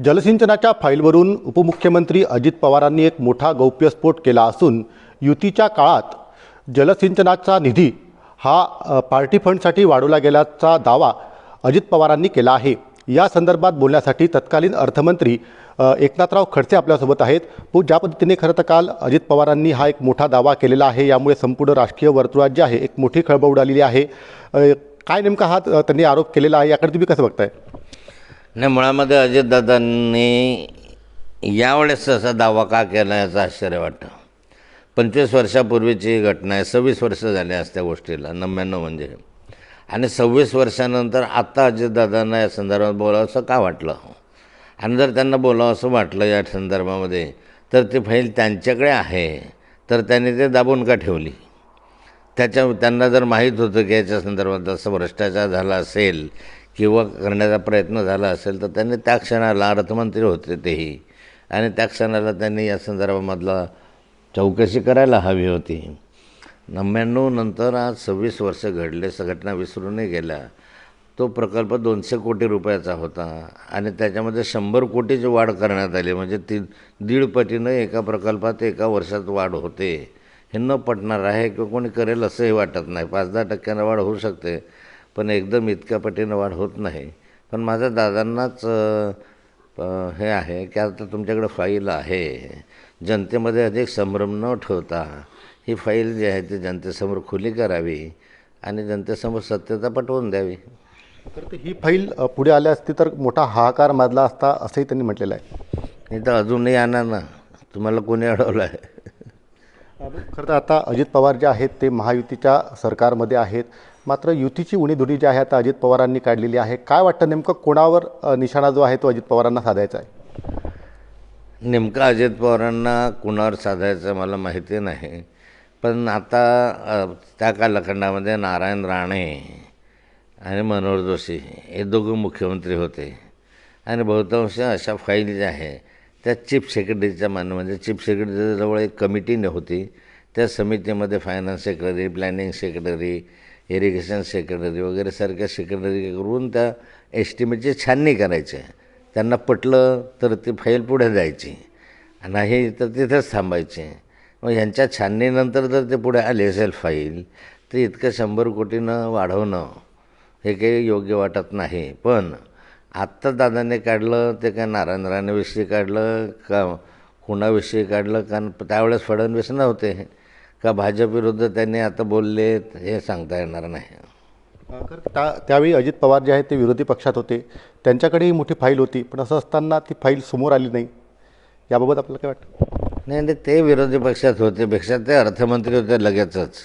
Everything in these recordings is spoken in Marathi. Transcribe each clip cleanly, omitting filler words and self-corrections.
जलसिंचनाच्या फाईलवरून उपमुख्यमंत्री अजित पवारांनी एक मोठा गौप्यस्फोट केला असून युतीच्या काळात जलसिंचनाचा निधी हा पार्टी फंडसाठी वाढवला गेल्याचा दावा अजित पवारांनी केला आहे। या संदर्भात बोलण्यासाठी तत्कालीन अर्थमंत्री एकनाथराव खडसे आपल्यासोबत आहेत। ज्या पद्धतीने खरं तर काल अजित पवारांनी हा एक मोठा दावा केलेला आहे, यामुळे संपूर्ण राजकीय वर्तुळात जे आहे एक मोठी खळबळ उडालेली आहे। काय नेमका हा त्यांनी आरोप केलेला आहे, याकडे तुम्ही कसं बघताय? नाही, मुळामध्ये अजितदादांनी यावेळेस असा दावा का केला याचं आश्चर्य वाटतं। 25 वर्षापूर्वीची घटना आहे, 26 वर्ष झाले असत्या गोष्टीला, 99 म्हणजे, आणि 26 वर्षानंतर आत्ता अजितदादांना या संदर्भात बोलावं असं का वाटलं? आणि जर त्यांना बोलावं असं वाटलं या संदर्भामध्ये, तर ती फाईल त्यांच्याकडे आहे, तर त्यांनी ते दाबून का ठेवली? त्यांना जर माहीत होतं की याच्या संदर्भात असं भ्रष्टाचार झाला असेल किंवा करण्याचा प्रयत्न झाला असेल, तर त्यांनी त्या क्षणाला, अर्थमंत्री होते तेही, आणि त्या क्षणाला त्यांनी या संदर्भामधला चौकशी करायला हवी होती। 99 नंतर आज 26 वर्ष घडले, घटना विसरूनही गेल्या। तो प्रकल्प 200 कोटी रुपयाचा होता आणि त्याच्यामध्ये 100 कोटीची वाढ करण्यात आली, म्हणजे ती 1.5 पटीनं एका प्रकल्पात एका वर्षात वाढ होते। हे न पटणार आहे किंवा कोणी करेल असंही वाटत नाही। 5-10% वाढ होऊ शकते, पण एकदम इतक्या पटीनं वाढ होत नाही। पण माझ्या दादांनाच हे आहे की आता तुमच्याकडे फाईल आहे, जनतेमध्ये अधिक संभ्रम न ठेवता ही फाईल जी आहे ती जनतेसमोर खुली करावी आणि जनतेसमोर सत्यता पटवून द्यावी। तर ही फाईल पुढे आली असती तर मोठा हाहाकार माजला असता असंही त्यांनी म्हटलेलं आहे। नाही तर अजूनही आणा ना, तुम्हाला कोणी अडवलं आहे? खरं तर आता अजित पवार जे आहेत ते महायुतीच्या सरकारमध्ये आहेत, मात्र युतीची उणीधुणी जी आहे आता अजित पवारांनी काढलेली आहे। काय वाटतं नेमकं कोणावर निशाणा जो आहे तो अजित पवारांना साधायचा आहे? नेमका अजित पवारांना कुणावर साधायचं मला माहिती नाही, पण आता त्या कालखंडामध्ये नारायण राणे आणि मनोहर जोशी हे दोघं मुख्यमंत्री होते आणि बहुतांश अशा फाईल ज्या आहे त्या चीफ सेक्रेटरीच्या म्हणजे चीफ सेक्रेटरीच्या जवळ एक कमिटी होती। त्या समितीमध्ये finance secretary, planning secretary, irrigation secretary वगैरे सारख्या सेक्रेटरी करून त्या एस्टिमेटची छाननी करायचे। त्यांना पटलं तर ती फाईल पुढे जायची, नाही तर तिथेच थांबायची। मग ह्यांच्या छाननीनंतर जर ते पुढे आले असेल फाईल, तर इतकं 100 कोटीनं वाढवणं हे काही योग्य वाटत नाही। पण आत्ता दादाने काढलं ते काय नारायण राणेविषयी काढलं का कुणाविषयी काढलं, कारण त्यावेळेस फडणवीस नव्हते का भाजपविरुद्ध त्यांनी आता बोलले हे सांगता येणार नाही। त्यावेळी अजित पवार जे आहेत ते विरोधी पक्षात होते, त्यांच्याकडेही मोठी फाईल होती, पण असं असताना ती फाईल समोर आली नाही। याबाबत आपल्याला काय वाटतं? नाही, ते विरोधी पक्षात होते पेक्षा ते अर्थमंत्री होते लगेचच,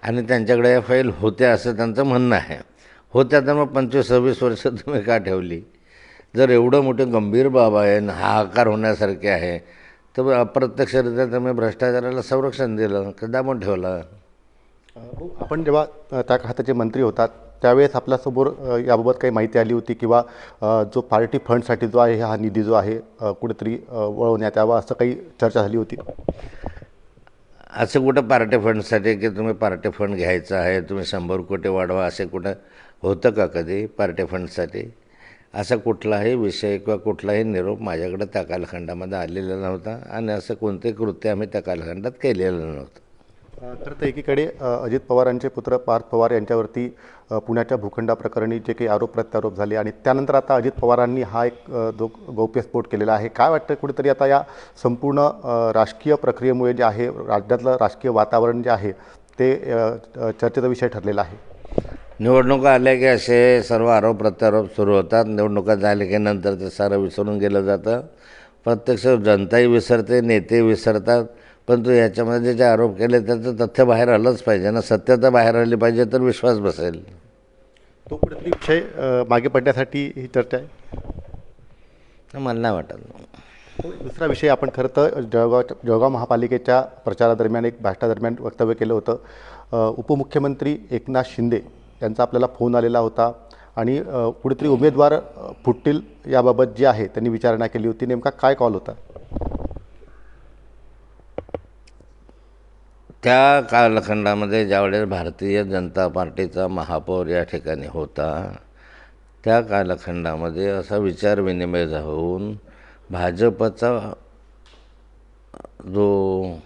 आणि त्यांच्याकडे या फाईल होत्या असं त्यांचं म्हणणं आहे। होत्या तर मग 25-26 वर्ष तुम्ही का ठेवली? जर एवढं मोठं गंभीर बाब आहे, हाहाकार होण्यासारखे आहे, तर अप्रत्यक्षरित्या तुम्ही भ्रष्टाचाराला संरक्षण दिलं, दाबून ठेवलं। आपण जेव्हा त्या खात्याचे मंत्री होतात त्यावेळेस आपल्यासमोर याबाबत काही माहिती आली होती किंवा जो पार्टी फंडसाठी जो आहे हा निधी जो आहे कुठेतरी वळवण्यात यावा असं काही चर्चा झाली होती? असं कुठं पार्टी फंडसाठी की तुम्ही पार्टी फंड घ्यायचा आहे, तुम्ही 100 कोटी वाढवा, असे कुठं होतं का कधी पार्टी फंडसाठी? असा कुठलाही विषय किंवा कुठलाही निरोप माझ्याकडे त्या कालखंडामध्ये आलेला नव्हता आणि असं कोणतेही कृत्य आम्ही त्या कालखंडात केलेलं नव्हतं। खरं तर एकीकडे अजित पवारांचे पुत्र पार्थ पवार यांच्यावरती पुण्याच्या भूखंडाप्रकरणी जे काही आरोप प्रत्यारोप झाले आणि त्यानंतर आता अजित पवारांनी हा एक गौप्यस्फोट केलेला आहे। काय वाटतं कुठेतरी आता या संपूर्ण राजकीय प्रक्रियेमुळे जे आहे राज्यातलं राजकीय वातावरण जे आहे ते चर्चेचा विषय ठरलेला आहे? निवडणुका आल्या की असे सर्व आरोप प्रत्यारोप सुरू होतात। निवडणुका झाल्या की नंतर ते सारं विसरून गेलं जातं। प्रत्यक्ष जनताही विसरते, नेते विसरतात, परंतु याच्यामध्ये जे आरोप केले त्याचं तथ्य बाहेर आलंच पाहिजे ना, सत्यता बाहेर आली पाहिजे तर विश्वास बसेल। तो कुठेतरी विषय मागे पडण्यासाठी ही चर्चा आहे? मला नाही वाटत। दुसरा विषय, आपण खरं तर जळगाव महापालिकेच्या प्रचारादरम्यान एक भाषणादरम्यान वक्तव्य केलं होतं। उपमुख्यमंत्री एकनाथ शिंदे यांचा आपल्याला फोन आलेला होता आणि कुठेतरी उमेदवार फुटतील याबाबत जी आहे त्यांनी विचारणा केली होती। नेमका काय कॉल होता? त्या कालखंडामध्ये ज्यावेळेस भारतीय जनता पार्टीचा महापौर या ठिकाणी होता, त्या कालखंडामध्ये असा विचारविनिमय होऊन भाजपचा जो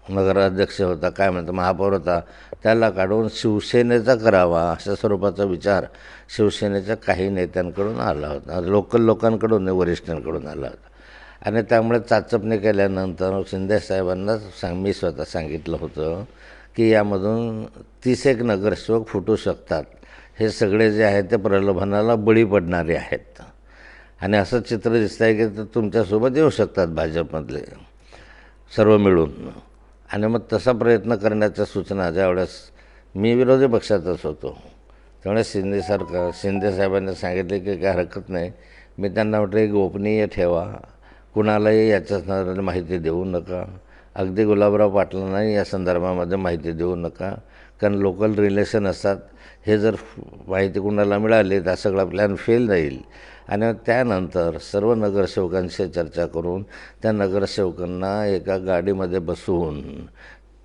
नगराध्यक्ष होता, काय म्हणतो महापौर होता, त्याला काढून शिवसेनेचा करावा अशा स्वरूपाचा विचार शिवसेनेच्या काही नेत्यांकडून आला होता, लोकांकडून वरिष्ठांकडून आला होता. आणि त्यामुळे चाचपणी केल्यानंतर शिंदेसाहेबांना मी स्वतः सांगितलं होतं की यामधून 30 नगरसेवक फुटू शकतात. हे सगळे जे आहेत ते प्रलोभनाला बळी पडणारे आहेत आणि असं चित्र दिसतं आहे की तुमच्यासोबत येऊ शकतात भाजपमधले सर्व मिळून. आणि मग तसा प्रयत्न करण्याच्या सूचना ज्यावेळेस मी विरोधी पक्षातच होतो त्यावेळेस शिंदेसाहेबांनी सांगितले की काय हरकत नाही. मी त्यांना म्हटलं गोपनीय ठेवा, कुणालाही याच्या माहिती देऊ नका, अगदी गुलाबराव पाटलांनाही या संदर्भामध्ये माहिती देऊ नका, कारण लोकल रिलेशन असतात. हे जर माहिती कुणाला मिळाली तर सगळा प्लॅन फेल जाईल. आणि त्यानंतर सर्व नगरसेवकांशी चर्चा करून त्या नगरसेवकांना एका गाडीमध्ये बसवून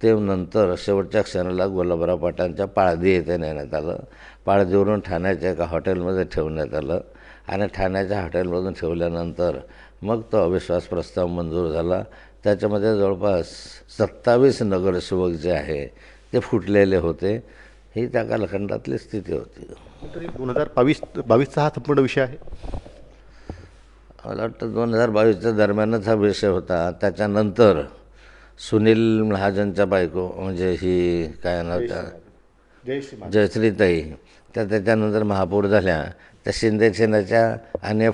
ते नंतर शेवटच्या क्षणाला गुलाबराव पाटलांच्या पाळदी येथे नेण्यात आलं. पाळदीवरून ठाण्याच्या एका हॉटेलमध्ये ठेवण्यात आलं आणि ठाण्याच्या हॉटेलमधून ठेवल्यानंतर मग तो अविश्वास प्रस्ताव मंजूर झाला. त्याच्यामध्ये जवळपास 27 नगरसेवक जे आहे ते फुटलेले होते. ही त्या कालखंडातली स्थिती होती. तरी 2022चा हा संपूर्ण विषय आहे. मला वाटतं 2022च्या दरम्यानच हा विषय होता. त्याच्यानंतर सुनील महाजनच्या बायको म्हणजे ही काय नाव त्या जयश्रीताई त्या त्याच्यानंतर महापौर झाल्या. त्या शिंदेसेनेच्या आणि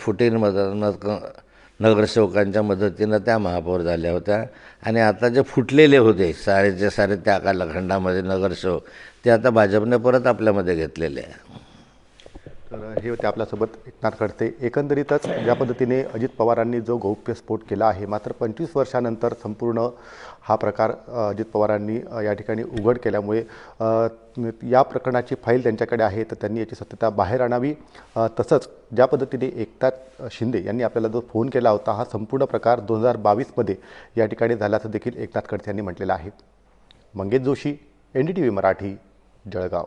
नगरसेवकांच्या मदतीनं त्या महापौर झाल्या होत्या. आणि आता जे फुटलेले होते सारेचे सारे त्या कालखंडामध्ये नगरसेवक ते आता भाजपने परत आपल्यामध्ये घेतलेले आहे. तर हे होते आपल्यासोबत एकनाथ खडसे. एकंदरीतच ज्या पद्धतीने अजित पवारांनी जो गौप्यस्फोट केला आहे, मात्र 25 वर्षानंतर संपूर्ण हा प्रकार अजित पवारांनी या ठिकाणी उघड केल्यामुळे या प्रकरणाची फाईल त्यांच्याकडे आहे, तर त्यांनी याची सत्यता बाहेर आणावी. तसंच ज्या पद्धतीने एकनाथ शिंदे यांनी आपल्याला जो फोन केला होता, हा संपूर्ण प्रकार 2022मध्ये या ठिकाणी झाल्याचं देखील एकनाथ खडसे यांनी म्हटलेलं आहे. मंगेश जोशी, NDTV मराठी, जळगाव.